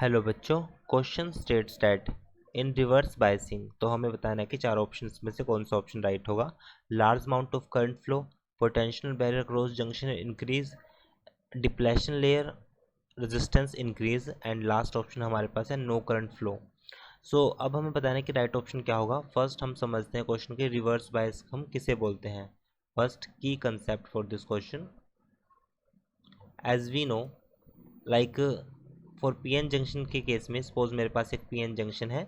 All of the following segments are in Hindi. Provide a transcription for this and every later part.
हेलो बच्चों, question states that in reverse biasing, तो हमें बताना है कि चार ऑप्शंस में से कौन सा ऑप्शन राइट होगा। Large amount of current flow, potential barrier cross junction increase, depletion layer resistance increase and last option हमारे पास है नो करंट फ्लो। सो अब हमें बताना है कि राइट ऑप्शन क्या होगा। फर्स्ट हम समझते हैं क्वेश्चन के रिवर्स बायस हम किसे बोलते हैं। फर्स्ट की concept for this question, as we know like for P N junction के केस में सपोज मेरे पास एक पीएन जंक्शन है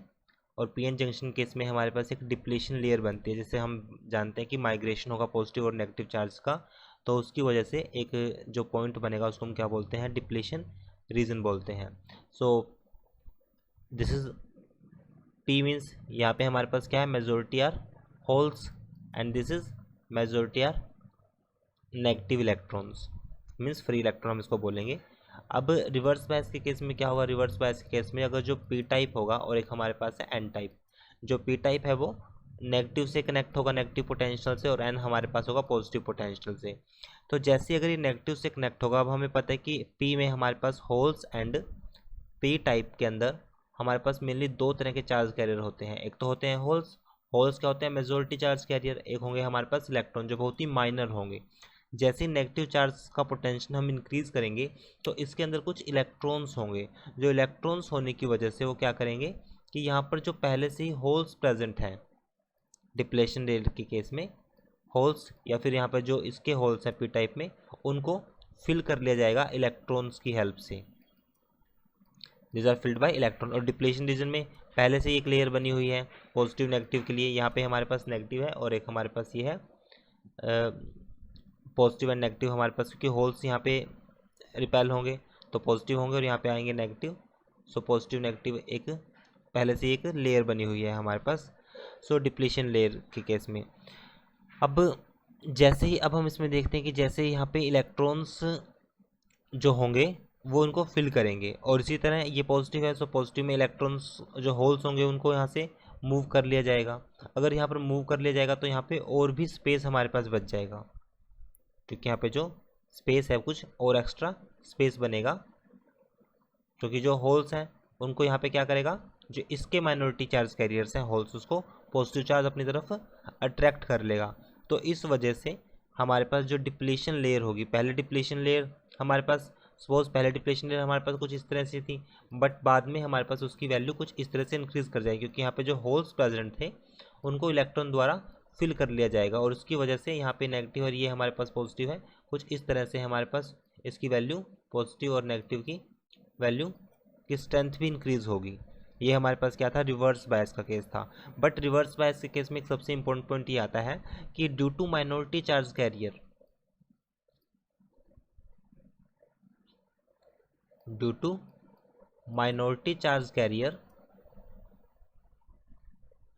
और पीएन जंक्शन केस में हमारे पास एक डिप्लीशन लेयर बनती है। जैसे हम जानते हैं कि माइग्रेशन होगा पॉजिटिव और नेगेटिव चार्ज का, तो उसकी वजह से एक जो पॉइंट बनेगा उसको हम क्या बोलते हैं, डिप्लीशन रीजन बोलते हैं। So this is P means यहाँ पे हमारे पास क्या है, majority are holes and this is majority are negative electrons, means free electron हम इसको बोलेंगे। अब रिवर्स बायस के केस में क्या होगा, रिवर्स बायस के केस में अगर जो पी टाइप होगा और एक हमारे पास है एन टाइप, जो पी टाइप है वो नेगेटिव से कनेक्ट होगा, नेगेटिव पोटेंशियल से, और एन हमारे पास होगा पॉजिटिव पोटेंशियल से। तो जैसे अगर ये नेगेटिव से कनेक्ट होगा, अब हमें पता है कि पी में हमारे पास होल्स एंड पी टाइप के अंदर हमारे पास मेनली दो तरह के चार्ज कैरियर होते हैं। एक तो होते हैं होल्स, होल्स क्या होते हैं, मेजोरिटी चार्ज कैरियर। एक होंगे हमारे पास इलेक्ट्रॉन जो बहुत ही माइनर होंगे। जैसे ही नेगेटिव चार्ज का पोटेंशियल हम इंक्रीज करेंगे तो इसके अंदर कुछ इलेक्ट्रॉन्स होंगे, जो इलेक्ट्रॉन्स होने की वजह से वो क्या करेंगे कि यहाँ पर जो पहले से ही होल्स प्रेजेंट हैं डिप्लेशन लेयर के केस में, होल्स या फिर यहाँ पर जो इसके होल्स हैं पी टाइप में, उनको फिल कर लिया जाएगा इलेक्ट्रॉन्स की हेल्प से। This are filled by electron. और डिप्लेशन रीजन में पहले से ही एक लेयर बनी हुई है पॉजिटिव नेगेटिव के लिए। यहाँ पे हमारे पास नेगेटिव है और एक हमारे पास ये है पॉजिटिव एंड नेगेटिव हमारे पास, क्योंकि होल्स यहाँ पे रिपेल होंगे तो पॉजिटिव होंगे और यहाँ पे आएंगे नेगेटिव। सो पॉजिटिव नेगेटिव एक पहले से एक लेयर बनी हुई है हमारे पास। सो डिप्लीशन लेयर के केस में अब जैसे ही अब हम इसमें देखते हैं कि जैसे यहाँ पे इलेक्ट्रॉन्स जो होंगे वो उनको फिल करेंगे, और इसी तरह ये पॉजिटिव है सो पॉजिटिव में इलेक्ट्रॉन्स जो होल्स होंगे उनको यहाँ से मूव कर लिया जाएगा। अगर यहाँ पर मूव कर लिया जाएगा तो यहाँ पे और भी स्पेस हमारे पास बच जाएगा, क्योंकि यहाँ पे जो स्पेस है कुछ और एक्स्ट्रा स्पेस बनेगा, क्योंकि जो होल्स हैं उनको यहाँ पे क्या करेगा, जो इसके माइनॉरिटी चार्ज कैरियर्स हैं होल्स, उसको पॉजिटिव चार्ज अपनी तरफ अट्रैक्ट कर लेगा। तो इस वजह से हमारे पास जो डिप्लीशन लेयर होगी, पहले डिप्लीशन लेयर हमारे पास सपोज पहले डिप्लेशन लेयर हमारे पास कुछ इस तरह से थी, बट बाद में हमारे पास उसकी वैल्यू कुछ इस तरह से इंक्रीज कर जाएगी, क्योंकि यहाँ पे जो होल्स प्रेजेंट थे उनको इलेक्ट्रॉन द्वारा फिल कर लिया जाएगा, और उसकी वजह से यहाँ पे नेगेटिव और ये हमारे पास पॉजिटिव है, कुछ इस तरह से हमारे पास इसकी वैल्यू पॉजिटिव और नेगेटिव की वैल्यू की स्ट्रेंथ भी इंक्रीज होगी। ये हमारे पास क्या था, रिवर्स बायस का केस था। बट रिवर्स बायस के केस में एक सबसे इंपॉर्टेंट पॉइंट ये आता है कि due to minority charge carrier, due to minority charge carrier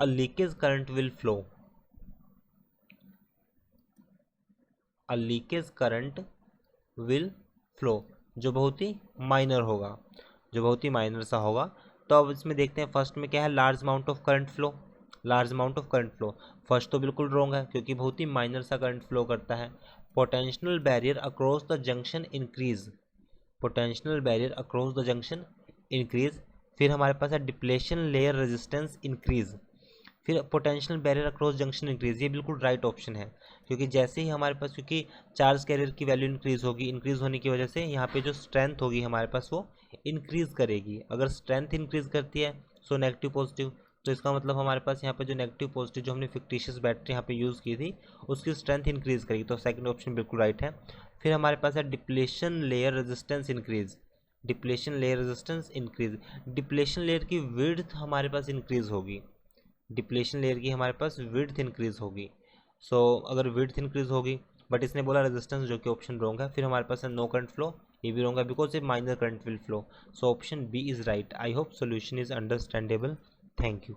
a leakage current will flow, a leakage current will flow, जो बहुत ही माइनर होगा, जो बहुत ही माइनर सा होगा। तो अब इसमें देखते हैं फर्स्ट में क्या है, large amount of current flow. Large amount of current flow first तो बिल्कुल रॉन्ग है, क्योंकि बहुत ही माइनर सा करंट फ्लो करता है। Potential barrier across the junction increase, potential barrier across the junction increase. फिर हमारे पास है डिप्लेशन लेयर रेजिस्टेंस इंक्रीज, फिर potential barrier across junction increase. ये बिल्कुल राइट ऑप्शन है, क्योंकि जैसे ही हमारे पास, क्योंकि चार्ज कैरियर की वैल्यू इंक्रीज होगी, इंक्रीज होने की वजह से यहाँ पे जो स्ट्रेंथ होगी हमारे पास वो इंक्रीज करेगी। अगर स्ट्रेंथ इंक्रीज करती है सो नेगेटिव पॉजिटिव, तो इसका मतलब हमारे पास यहाँ पे जो नेगेटिव पॉजिटिव जो हमने फिक्टिशियस बैटरी यहाँ पे यूज़ की थी उसकी स्ट्रेंथ इंक्रीज करेगी। तो सेकंड ऑप्शन बिल्कुल राइट है। फिर हमारे पास है depletion layer resistance increase, depletion layer resistance increase. Depletion layer की विड्थ हमारे पास इंक्रीज होगी, डिप्लेशन लेयर की हमारे पास विड्थ इंक्रीज होगी। सो अगर विड्थ इंक्रीज होगी, बट इसने बोला रेजिस्टेंस, जो कि ऑप्शन रॉन्ग है। फिर हमारे पास है नो करंट फ्लो, ये भी रॉन्ग है because a minor current will flow. So option B is right. I hope solution is understandable. Thank you.